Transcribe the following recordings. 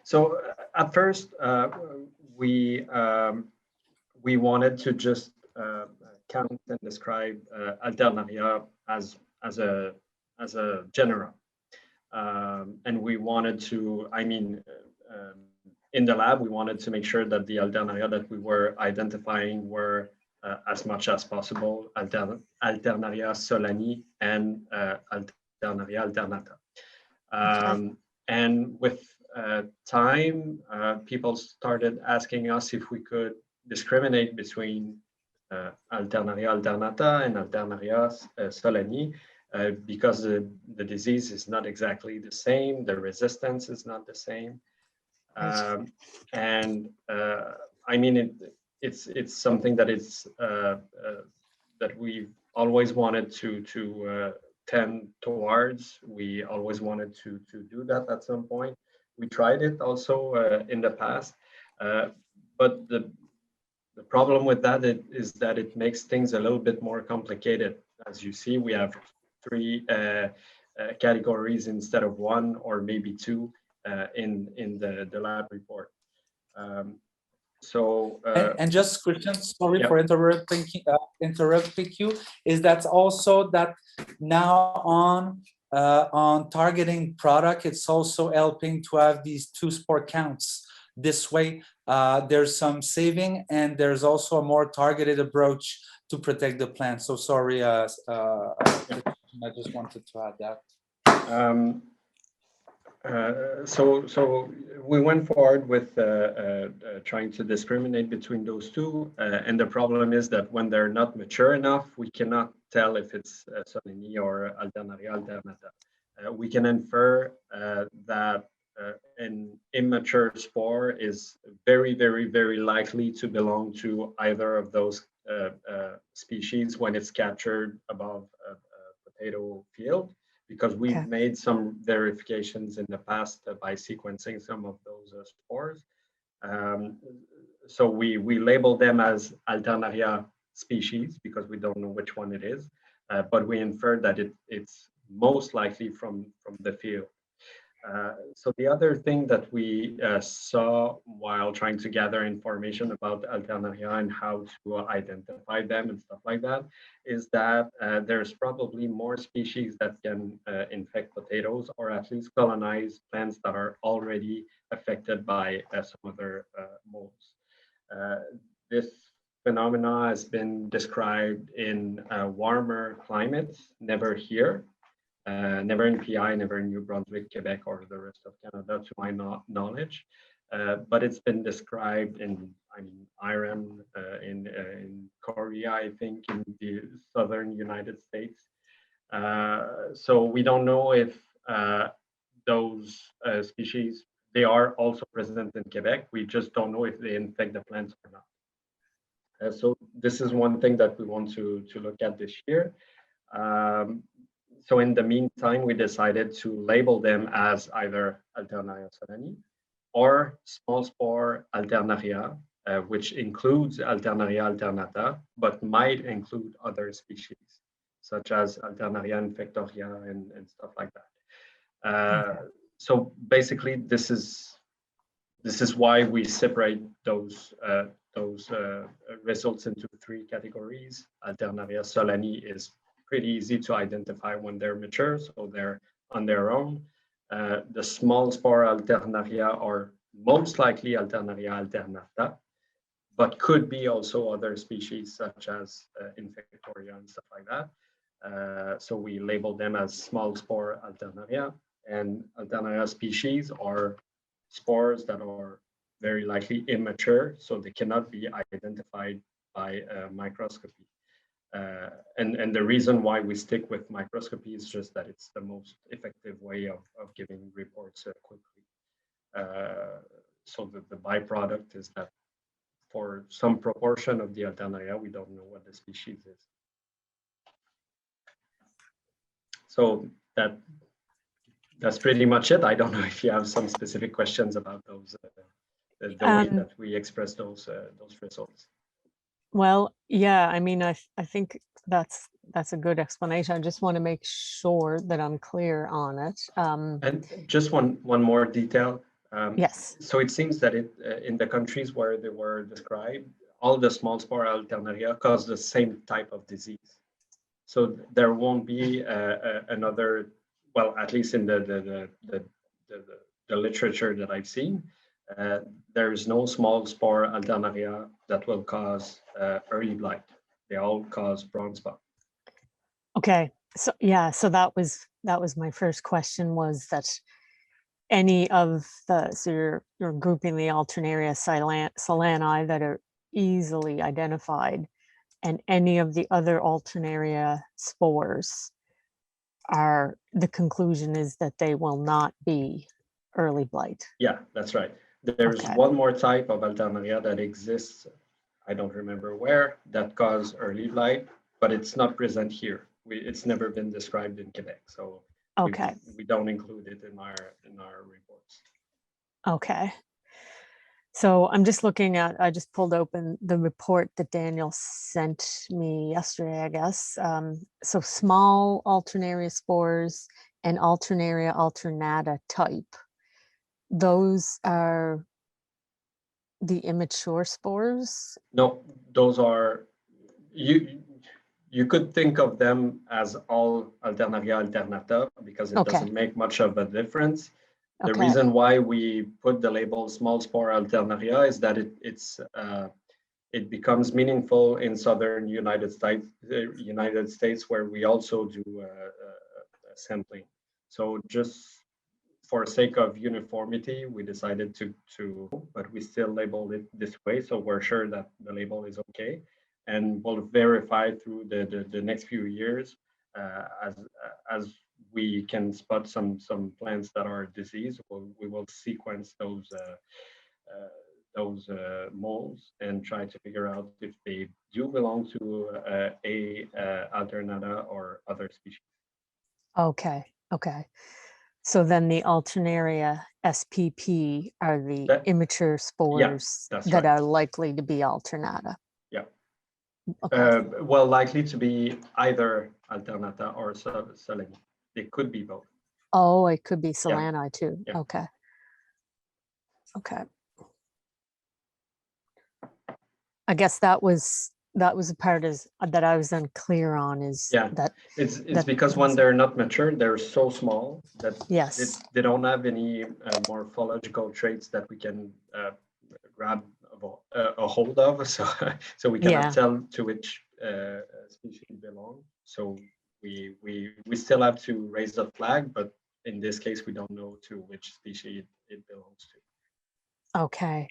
So at first, we wanted to just count and describe Alternaria as a genera, and we wanted to. In the lab, we wanted to make sure that the Alternaria that we were identifying were as much as possible Alternaria solani and Alternaria alternata. And with time, people started asking us if we could discriminate between Alternaria alternata and Alternaria solani, because the disease is not exactly the same, the resistance is not the same. It's something that that we always wanted to tend towards. We always wanted to do that at some point. We tried it also in the past, but the problem with that is that it makes things a little bit more complicated. As you see, we have 3 categories instead of 1 or maybe 2 in the lab report. And just Christian, sorry for interrupting you. Is that also that now on targeting product, it's also helping to have these 2 spore counts. This way, there's some saving, and there's also a more targeted approach to protect the plant. So sorry, I just wanted to add that. So we went forward with trying to discriminate between those 2, and the problem is that when they're not mature enough, we cannot tell if it's solani or Alternaria alternata. We can infer that an immature spore is very, very, very likely to belong to either of those species when it's captured above a potato field, because we've made some verifications in the past by sequencing some of those spores. So we label them as Alternaria species because we don't know which one it is, but we infer that it's most likely from the field. So the other thing that we saw while trying to gather information about Alternaria and how to identify them and stuff like that is that there's probably more species that can infect potatoes, or at least colonize plants that are already affected by some other molds. This phenomena has been described in warmer climates, never here. Never in PI, never in New Brunswick, Quebec, or the rest of Canada, to my knowledge. But it's been described in, Iran, in Korea, I think, in the southern United States. So we don't know if those species, they are also present in Quebec. We just don't know if they infect the plants or not. So this is one thing that we want to look at this year. So in the meantime, we decided to label them as either Alternaria solani or small spore Alternaria, which includes Alternaria alternata, but might include other species, such as Alternaria infectoria and stuff like that. So basically, this is why we separate those results into 3 categories. Alternaria solani is pretty easy to identify when they're mature, so they're on their own. The small spore Alternaria are most likely Alternaria alternata, but could be also other species such as infectoria and stuff like that. So we label them as small spore Alternaria, and Alternaria species are spores that are very likely immature, so they cannot be identified by microscopy. And the reason why we stick with microscopy is just that it's the most effective way of giving reports quickly. So the byproduct is that for some proportion of the Alternaria, we don't know what the species is. So that's pretty much it. I don't know if you have some specific questions about those, the way that we express those results. Well, yeah, I think that's a good explanation. I just want to make sure that I'm clear on it. And just one more detail. Yes. So it seems that in the countries where they were described, all the small spore Alternaria cause the same type of disease. So there won't be another, well, at least in the literature that I've seen, there is no small spore Alternaria that will cause early blight. They all cause brown spot. Okay. So yeah, so that was my first question, was that any of the, so you're grouping the Alternaria solani that are easily identified, and any of the other Alternaria spores are, the conclusion is that they will not be early blight. Yeah, that's right. There's Okay. one more type of Alternaria that exists, I don't remember where, that cause early blight, but it's not present here. It's never been described in Quebec, so Okay. we don't include it in our reports. Okay. So I'm just looking at, I just pulled open the report that Daniel sent me yesterday, I guess. So small Alternaria spores and Alternaria alternata type, those are the immature spores? No, those are, you could think of them as all Alternaria alternata because it Okay. doesn't make much of a difference. The Okay. reason why we put the label small spore Alternaria is that it becomes meaningful in southern United States, where we also do sampling. So just for sake of uniformity, we decided but we still labeled it this way, so we're sure that the label is okay, and we'll verify through the next few years as we can spot some plants that are diseased. We will sequence those molds and try to figure out if they do belong to a alternata or other species. Okay. Okay. So then the Alternaria SPP are the That- immature spores that's that right. are likely to be alternata. Yeah. Okay. Well, likely to be either alternata or solani. They could be both. Oh, it could be solani too. Yeah. Okay. Okay. I guess that was the part that I was unclear on, is Yeah. that It's that because when they're not mature, they're so small that yes. they don't have any morphological traits that we can grab a hold of. So we cannot Yeah. tell to which species it belongs. So we still have to raise the flag, but in this case, we don't know to which species it belongs to. Okay.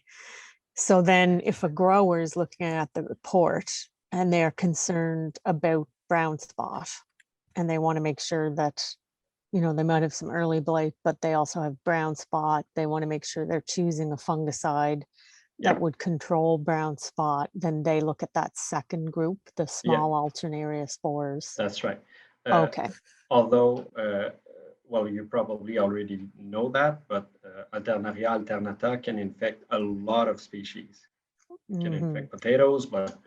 So then if a grower is looking at the report and they're concerned about brown spot, and they want to make sure that, you know, they might have some early blight, but they also have brown spot, they want to make sure they're choosing a fungicide that would control brown spot, then they look at that second group, the small Alternaria spores. That's right. Okay. Although, well, you probably already know that, but Alternaria alternata can infect a lot of species. Can infect potatoes, but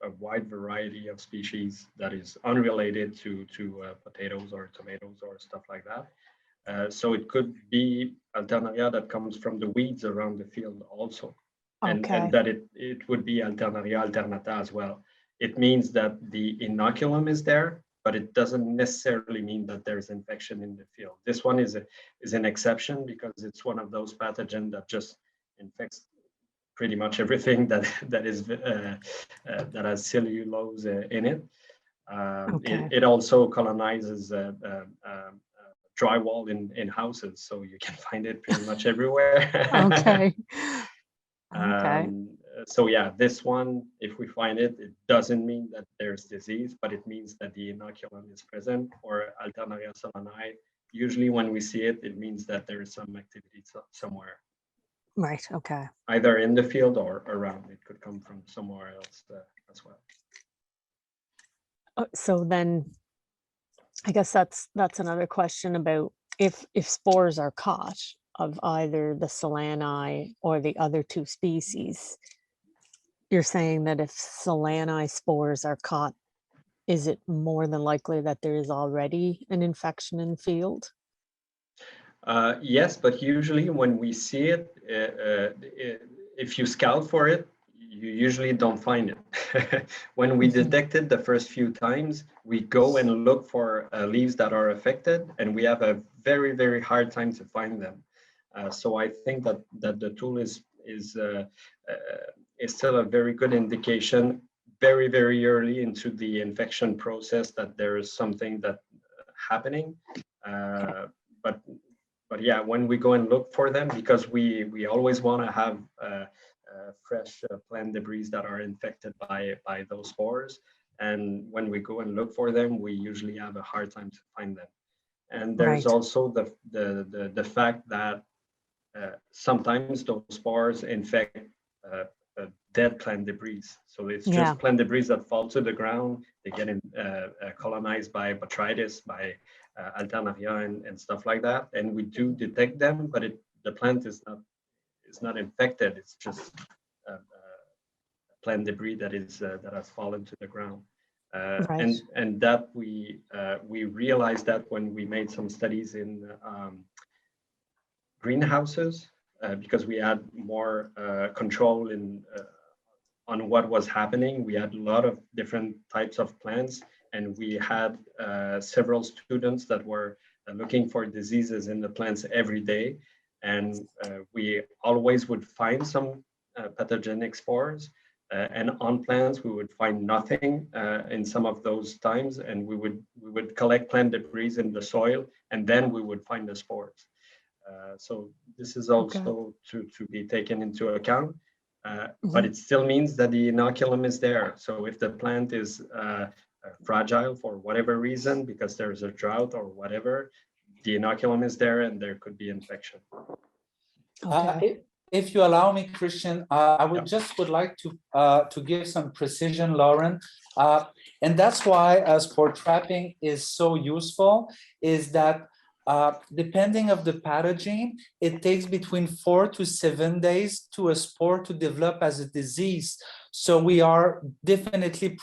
a wide variety of species that is unrelated to potatoes or tomatoes or stuff like that. So it could be Alternaria that comes from the weeds around the field also, and that it would be Alternaria alternata as well. It means that the inoculum is there, but it doesn't necessarily mean that there's infection in the field. This one is an exception because it's one of those pathogens that just infects pretty much everything that has cellulose in it. It also colonizes drywall in houses, so you can find it pretty much everywhere. Okay. Okay. So yeah, this one, if we find it, it doesn't mean that there's disease, but it means that the inoculum is present. Or Alternaria solani, usually when we see it, it means that there is some activity somewhere. Right. Okay. Either in the field or around. It could come from somewhere else as well. So then I guess that's another question about if spores are caught of either the solani or the other two species. You're saying that if solani spores are caught, is it more than likely that there is already an infection in the field? Yes, but usually when we see it, if you scout for it, you usually don't find it. When we detect it the first few times, we go and look for leaves that are affected, and we have a very, very hard time to find them. So I think that the tool is still a very good indication very, very early into the infection process that there is something that happening. But yeah, when we go and look for them, because we always want to have fresh plant debris that are infected by those spores, and when we go and look for them, we usually have a hard time to find them. And there's Right. also the fact that sometimes those spores infect dead plant debris. So it's Yeah. just plant debris that fall to the ground. They get colonized by botrytis, by Alternaria and stuff like that. And we do detect them, but the plant is not infected. It's just plant debris that has fallen to the ground. Right. And that we realized that when we made some studies in greenhouses, because we had more control on what was happening. We had a lot of different types of plants, and we had several students that were looking for diseases in the plants every day. And we always would find some pathogenic spores. And on plants, we would find nothing in some of those times, and we would collect plant debris in the soil, and then we would find the spores. So this is also to be taken into account. But it still means that the inoculum is there. So if the plant is fragile for whatever reason, because there's a drought or whatever, the inoculum is there and there could be infection. Okay. If you allow me, Christian, I would like to give some precision, Lauren, and that's why spore trapping is so useful. Is that depending of the pathogen, it takes between 4 to 7 days to a spore to develop as a disease. So we are definitely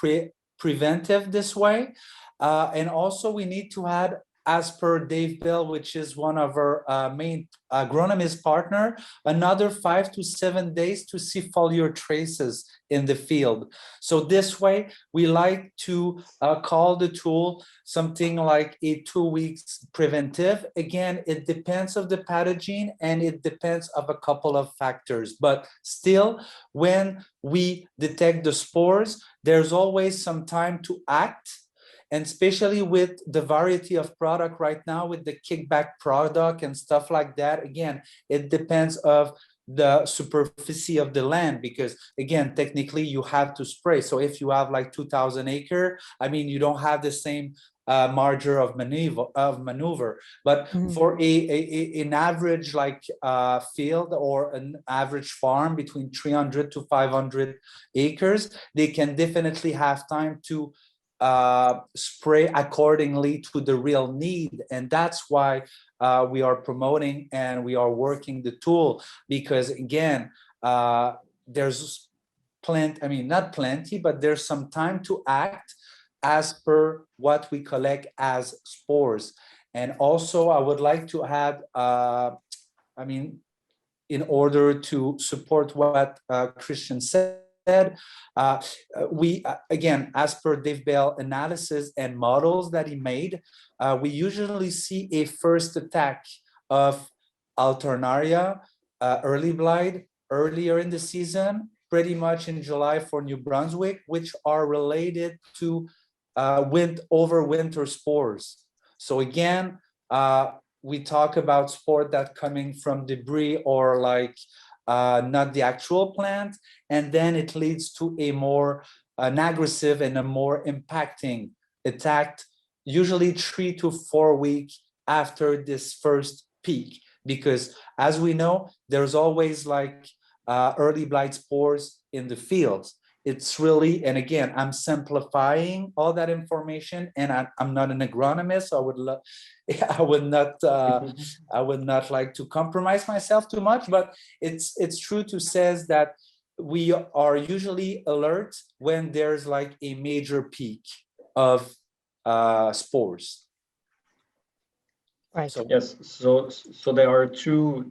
preventive this way. And also we need to add, as per Dave Bell, which is one of our main agronomist partner, another 5 to 7 days to see foliar traces in the field. So this way, we like to call the tool something like a 2 weeks preventive. Again, it depends of the pathogen and it depends of a couple of factors. But still, when we detect the spores, there's always some time to act. And especially with the variety of product right now, with the kickback product and stuff like that, again, it depends of the superficie of the land, because again, technically you have to spray. So if you have like 2,000 acre, I mean, you don't have the same margin of maneuver. But for an average like field or an average farm between 300 to 500 acres, they can definitely have time to spray accordingly to the real need. And that's why we are promoting and we are working the tool, because again, there's not plenty, but there's some time to act as per what we collect as spores. And also I would like to add, in order to support what Christian said, we again, as per Dave Bell analysis and models that he made, we usually see a first attack of Alternaria, early blight, earlier in the season, pretty much in July for New Brunswick, which are related to overwinter spores. So again, we talk about spore that coming from debris or like not the actual plant, and then it leads to a more an aggressive and a more impacting attack, usually 3 to 4 weeks after this first peak. Because as we know, there's always like early blight spores in the fields. It's really, and again, I'm simplifying all that information, and I'm not an agronomist. So I would not like to compromise myself too much, but it's true to say that we are usually alert when there's like a major peak of spores. Right. So Yes, so there are two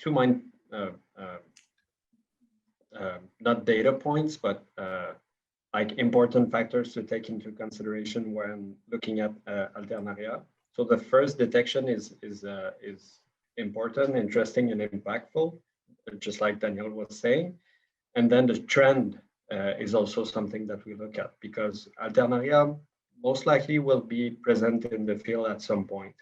main not data points, but like important factors to take into consideration when looking at Alternaria. So the first detection is important, interesting, and impactful, just like Daniel was saying. And then the trend is also something that we look at, because Alternaria most likely will be present in the field at some point.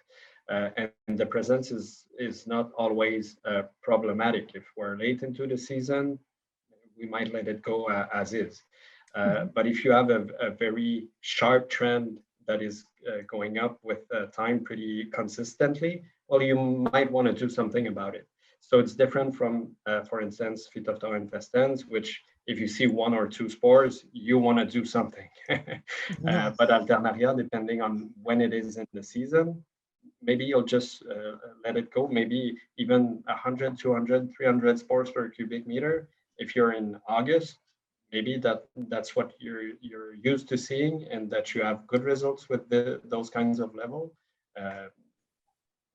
And the presence is not always problematic. If we're late into the season, we might let it go as is. But if you have a very sharp trend that is going up with time pretty consistently, well, you might want to do something about it. So it's different from, for instance, Phytophthora infestans, which if you see one or two spores, you want to do something. But Alternaria, depending on when it is in the season, maybe you'll just let it go. Maybe even 100, 200, 300 spores per cubic meter. If you're in August, maybe that's what you're used to seeing, and that you have good results with those kinds of level.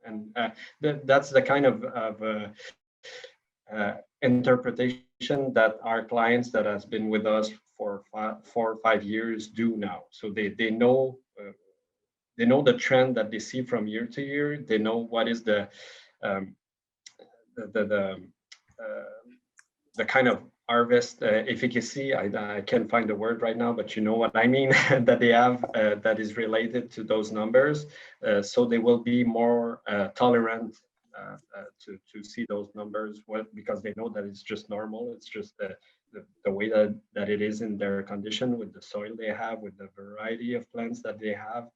And that's the kind of interpretation that our clients that has been with us for 4 or 5 years do now. So they know the trend that they see from year to year. They know what is the kind of harvest efficacy. I can't find the word right now, but you know what I mean, that they have that is related to those numbers. So they will be more tolerant to see those numbers, because they know that it's just normal. It's just the way that it is in their condition, with the soil they have, with the variety of plants that they have.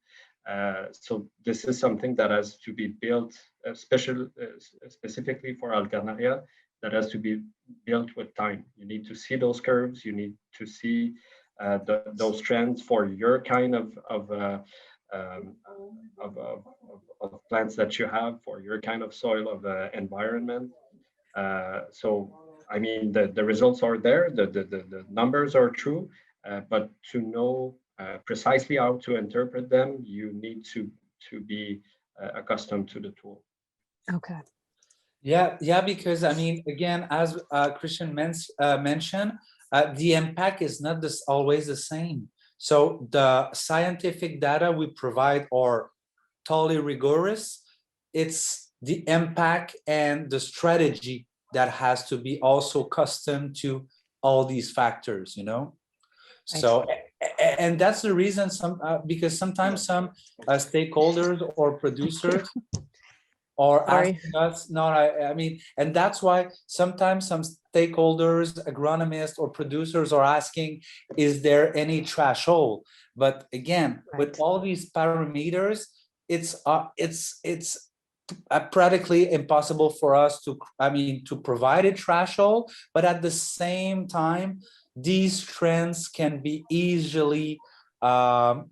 So this is something that has to be built, specifically for Alternaria, that has to be built with time. You need to see those curves. You need to see those trends for your kind of plants that you have, for your kind of soil of environment. So I mean, the results are there. The numbers are true, but to know precisely how to interpret them, you need to be accustomed to the tool. Okay. yeah, because I mean, again, as Christian mentioned, the impact is not always the same. So the scientific data we provide are totally rigorous. It's the impact and the strategy that has to be also custom to all these factors, you know. Right. So, and that's the reason because sometimes some stakeholders or producers are Sorry. asking us, no, I mean, and that's why sometimes some stakeholders, agronomists or producers are asking, is there any threshold? But again, with Right. all these parameters, it's practically impossible for us to, I mean, to provide a threshold, but at the same time, these trends can be easily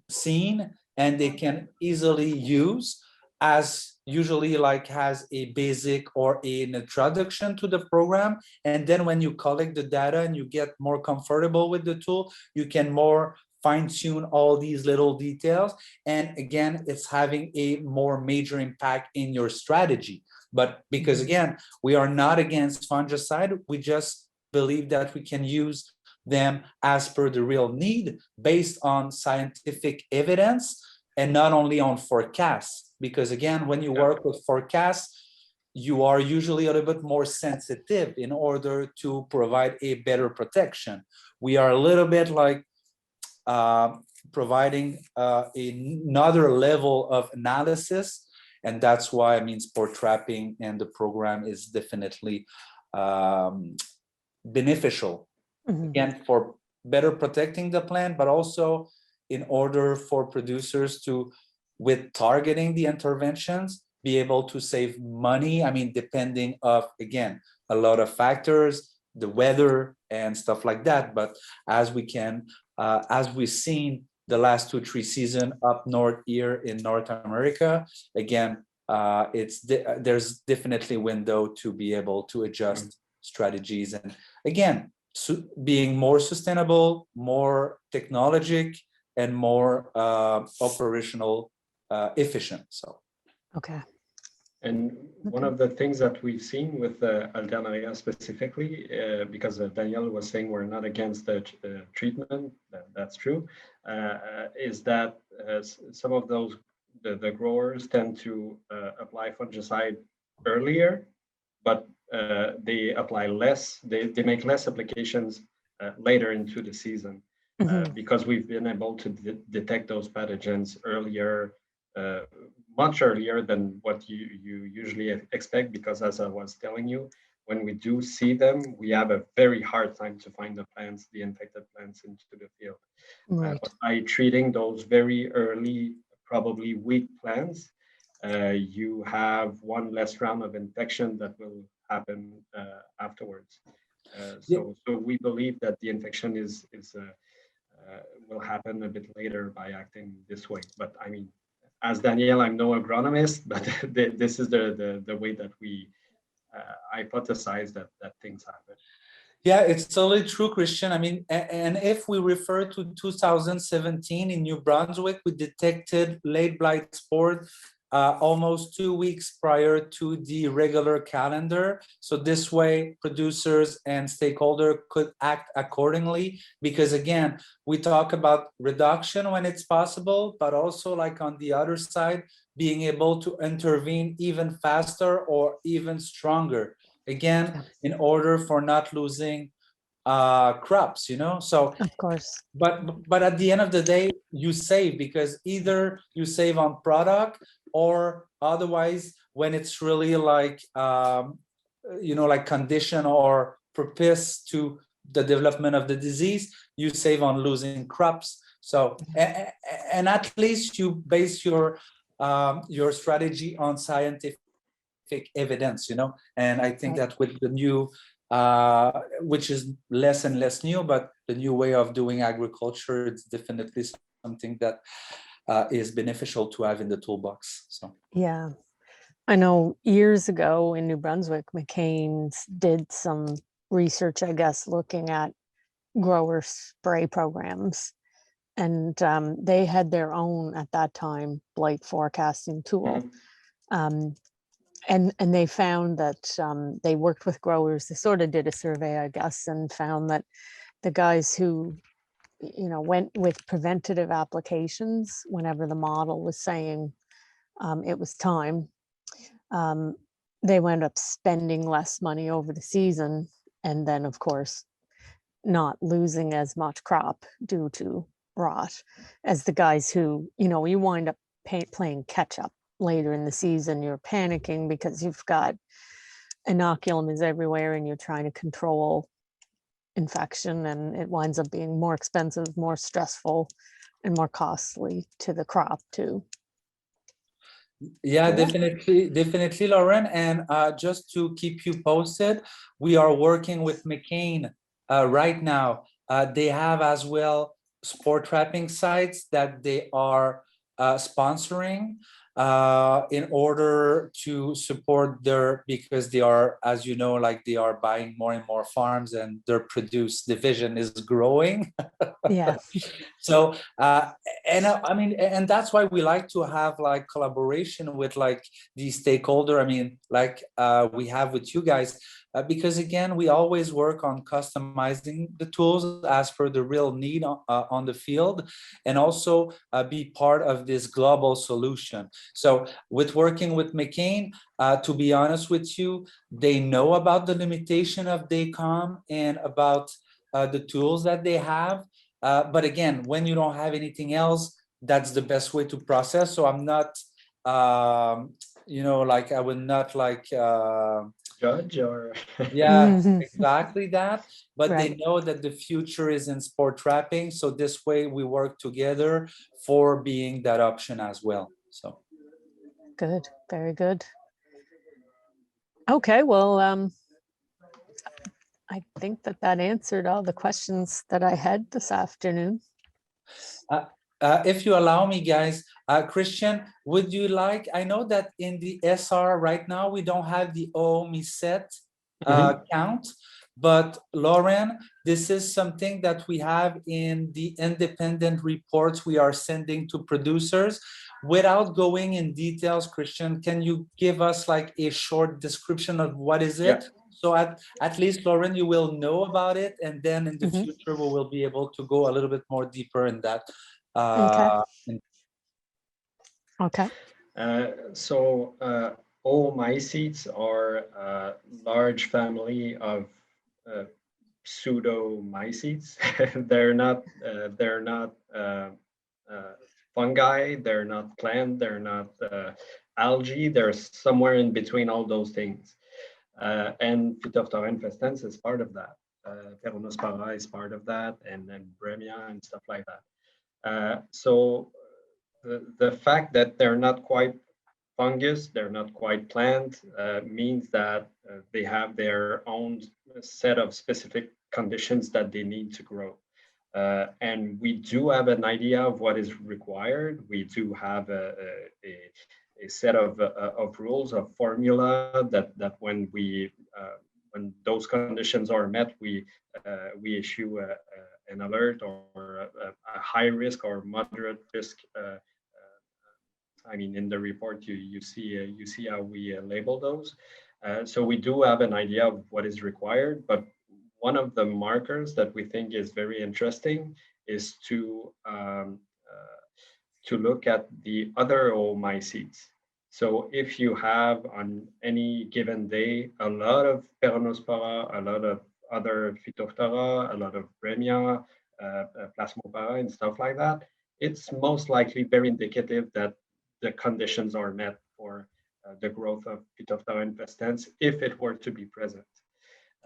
seen, and they can easily use as usually like has a basic or an introduction to the program. And then when you collect the data and you get more comfortable with the tool, you can more fine-tune all these little details. And again, it's having a more major impact in your strategy. But because again, we are not against fungicide, we just believe that we can use them as per the real need, based on scientific evidence and not only on forecasts. Because again, when you work with forecasts, you are usually a little bit more sensitive in order to provide a better protection. We are a little bit like providing another level of analysis, and that's why, I mean, spore trapping and the program is definitely beneficial, again, for better protecting the plant, but also in order for producers to, with targeting the interventions, be able to save money. I mean, depending of, again, a lot of factors, the weather and stuff like that. But as we can, as we've seen the last 2-3 seasons up north here in North America, again, there's definitely window to be able to adjust strategies, and again, being more sustainable, more technologic, and more operational efficient. So Okay. And one of the things that we've seen with Alternaria specifically, because Danielle was saying we're not against the treatment, that's true, is that some of those, the growers tend to apply fungicide earlier, but they apply less, they make less applications later into the season. Because we've been able to detect those pathogens earlier, much earlier than what you usually expect, because as I was telling you, when we do see them, we have a very hard time to find the plants, the infected plants into the field. Right. But by treating those very early, probably weak plants, you have one less round of infection that will happen afterwards. So we believe that the infection will happen a bit later by acting this way. But I mean, as Danielle, I'm no agronomist, but this is the way that we hypothesize that things happen. Yeah, it's totally true, Christian. I mean, and if we refer to 2017 in New Brunswick, we detected late blight spores almost 2 weeks prior to the regular calendar. So this way, producers and stakeholders could act accordingly, because again, we talk about reduction when it's possible, but also like on the other side, being able to intervene even faster or even stronger. Again, in order for not losing crops, you know. So Of course. but at the end of the day, you save, because either you save on product, or otherwise, when it's really like you know, like condition or propitious to the development of the disease, you save on losing crops. So and at least you base your strategy on scientific evidence, you know. And I think that with the new which is less and less new, but the new way of doing agriculture, it's definitely something that is beneficial to have in the toolbox. So yeah, I know years ago in New Brunswick, McCain's did some research, I guess, looking at grower spray programs, and they had their own at that time blight forecasting tool. And they found that they worked with growers. They sort of did a survey, I guess, and found that the guys who, you know, went with preventative applications whenever the model was saying it was time, they wound up spending less money over the season, and then of course not losing as much crop due to rot as the guys who, you know, you wind up playing catch up later in the season. You're panicking because you've got inoculums everywhere and you're trying to control infection, and it winds up being more expensive, more stressful, and more costly to the crop too. Yeah, definitely, Lauren. And just to keep you posted, we are working with McCain right now. They have as well spore trapping sites that they are sponsoring in order to support their, because they are, as you know, like they are buying more and more farms, and their produce division is growing. Yeah. So and I mean, and that's why we like to have like collaboration with like the stakeholder. I mean, like we have with you guys, because again, we always work on customizing the tools as per the real need on the field, and also be part of this global solution. So with working with McCain, to be honest with you, they know about the limitation of DACOM and about the tools that they have. But again, when you don't have anything else, that's the best way to process. So I'm not, you know, like I would not like judge or yeah, exactly that. But Right. they know that the future is in spore trapping. So this way we work together for being that option as well. So Good, very good. Okay, well, I think that answered all the questions that I had this afternoon. If you allow me, guys, Christian, would you like, I know that in the SR right now, we don't have the OMI set count, But Lauren, this is something that we have in the independent reports we are sending to producers. Without going in details, Christian, can you give us like a short description of what is it? Yeah. So at least, Lauren, you will know about it, and then in the Mhm. future we will be able to go a little bit more deeper in that. Okay. Okay. So oomycetes are a large family of pseudomycetes. They're not fungi. They're not plant. They're not algae. They're somewhere in between all those things. And Phytophthora infestans is part of that. Peronospora is part of that, and then Bremia and stuff like that. So the fact that they're not quite fungus, they're not quite plant, means that they have their own set of specific conditions that they need to grow. And we do have an idea of what is required. We do have a set of rules, of formula that when those conditions are met, we issue an alert or a high risk or moderate risk. I mean, in the report, you see how we label those. So we do have an idea of what is required, but one of the markers that we think is very interesting is to look at the other oomycetes. So if you have on any given day a lot of Peronospora, a lot of other Phytophthora, a lot of Bremia, Plasmopara, and stuff like that, it's most likely very indicative that the conditions are met for the growth of Phytophthora infestans if it were to be present.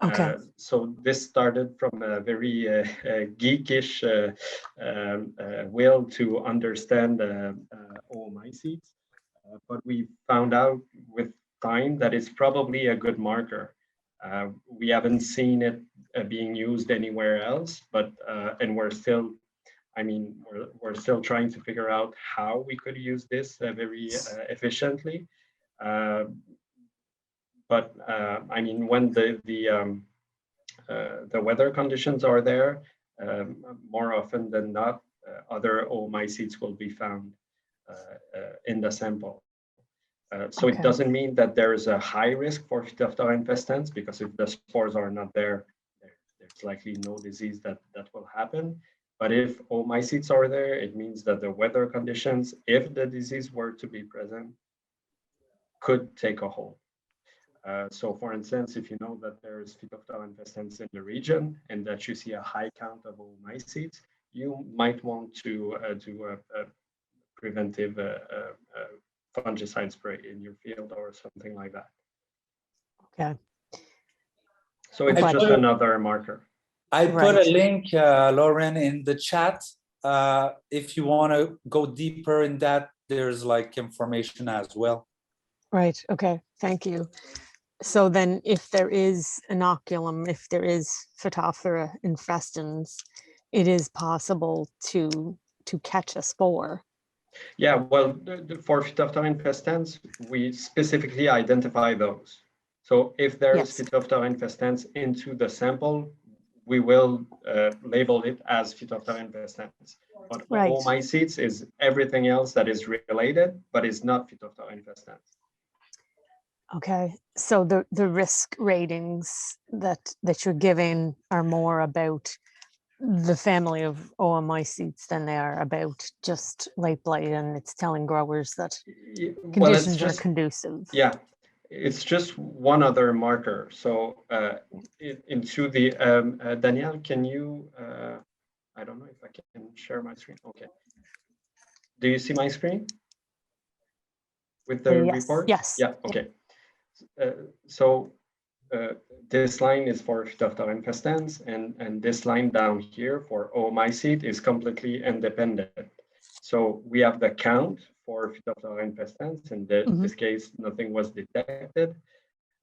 Okay. So this started from a very geekish will to understand oomycetes, but we found out with time that it's probably a good marker. We haven't seen it being used anywhere else, but and we're still, I mean, we're still trying to figure out how we could use this very efficiently. But I mean, when the weather conditions are there, more often than not, other oomycetes will be found in the sample. So Okay. it doesn't mean that there is a high risk for Phytophthora infestans, because if the spores are not there, there's likely no disease that will happen. But if oomycetes are there, it means that the weather conditions, if the disease were to be present, could take a hold. So for instance, if you know that there's Phytophthora infestans in the region and that you see a high count of oomycetes, you might want to do a preventive fungicide spray in your field or something like that. Okay. So it's just another marker. I put a link, Lauren, in the chat. If you want to go deeper in that, there's like information as well. Right. Okay. Thank you. So then if there is inoculum, if there is Phytophthora infestans, it is possible to catch a spore. Yeah, well, for Phytophthora infestans, we specifically identify those. So if there is Phytophthora infestans into the sample, we will label it as Phytophthora infestans. But oomycetes is everything else that is related, but is not Phytophthora infestans. Okay, so the risk ratings that you're giving are more about the family of oomycetes than they are about just late blight, and it's telling growers that conditions are conducive. Yeah, it's just one other marker. So into the Danielle, can you? I don't know if I can share my screen. Okay. Do you see my screen with the report? Yes. Yeah. Okay. So this line is for Phytophthora infestans, and this line down here for oomycete is completely independent. So we have the count for Phytophthora infestans. In this case, nothing was detected,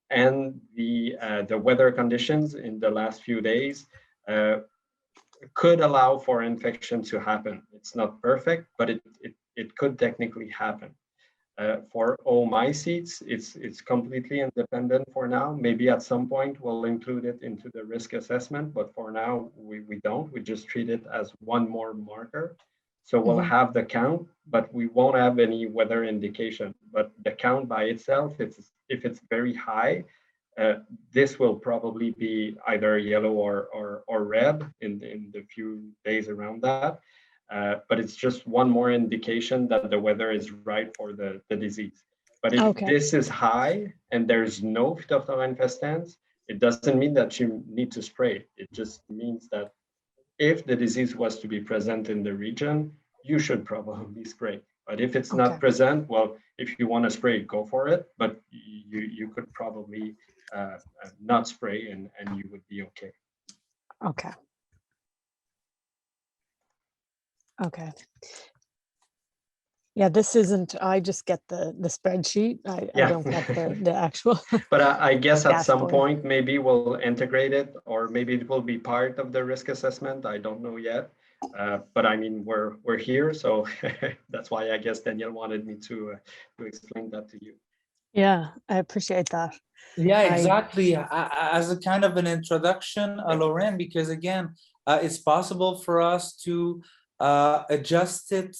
and the weather conditions in the last few days could allow for infection to happen. It's not perfect, but it could technically happen. For oomycetes, it's completely independent for now. Maybe at some point we'll include it into the risk assessment, but for now we don't. We just treat it as one more marker. So we'll have the count, but we won't have any weather indication. But the count by itself, if it's very high, this will probably be either yellow or red in the few days around that. But it's just one more indication that the weather is right for the disease. But if this is high and there's no Phytophthora infestans, it doesn't mean that you need to spray. It just means that if the disease was to be present in the region, you should probably spray. But if it's not present, well, if you want to spray, go for it. But you could probably not spray and you would be okay. Okay. Okay. Yeah, this isn't, I just get the spreadsheet. I don't get the actual. But I guess at some dashboard. point, maybe we'll integrate it, or maybe it will be part of the risk assessment. I don't know yet. But I mean, we're here, so that's why I guess Danielle wanted me to explain that to you. Yeah, I appreciate that. Yeah, exactly. As a kind of an introduction, Lorraine, because again, it's possible for us to adjust it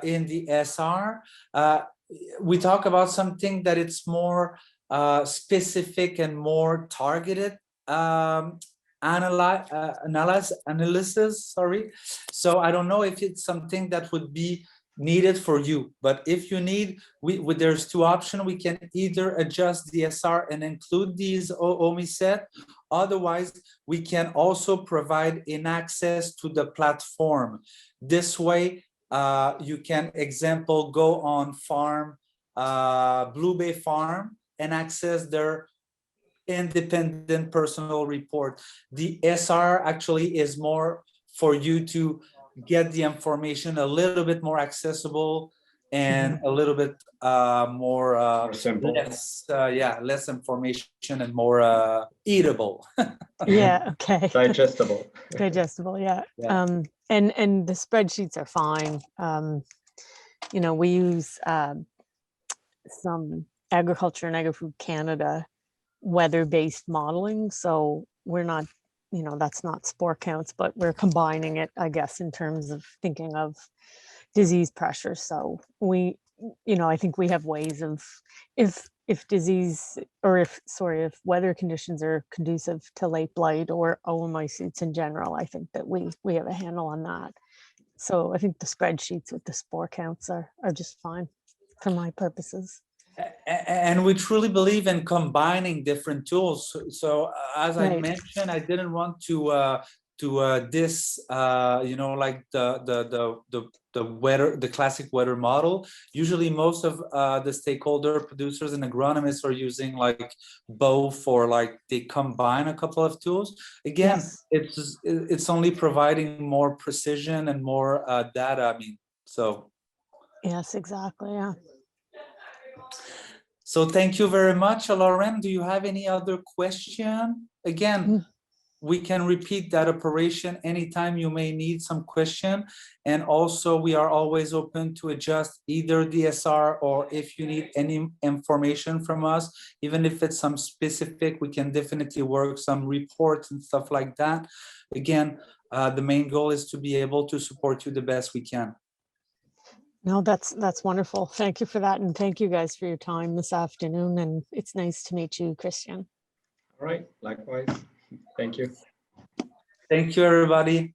in the SR. We talk about something that it's more specific and more targeted analysis. Sorry. So I don't know if it's something that would be needed for you, but if you need, there's two options. We can either adjust the SR and include these OMI set. Otherwise, we can also provide in access to the platform. This way, you can, example, go on farm, Blue Bay Farm, and access their independent personal report. The SR actually is more for you to get the information a little bit more accessible and a little bit more simple. less information and more eatable. Yeah, okay. Digestible. Digestible, yeah. And the spreadsheets are fine. You know, we use some Agriculture and Agri-Food Canada weather-based modeling, so we're not, you know, that's not spore counts, but we're combining it, I guess, in terms of thinking of disease pressure. So we, you know, I think we have ways of, if disease, or if weather conditions are conducive to late blight or oomycetes in general, I think that we have a handle on that. So I think the spreadsheets with the spore counts are just fine for my purposes. And we truly believe in combining different tools. So as I mentioned, I didn't want to this you know, like the weather, the classic weather model. Usually most of the stakeholder producers and agronomists are using like both, or like they combine a couple of tools. Again, it's only providing more precision and more data. I mean, so. Yes, exactly. Yeah. So thank you very much, Lauren. Do you have any other question? Again, we can repeat that operation anytime you may need some question. And also we are always open to adjust either DSR, or if you need any information from us, even if it's some specific, we can definitely work some reports and stuff like that. Again, the main goal is to be able to support you the best we can. No, that's wonderful. Thank you for that. And thank you guys for your time this afternoon. And it's nice to meet you, Christian. All right, likewise. Thank you. Thank you, everybody.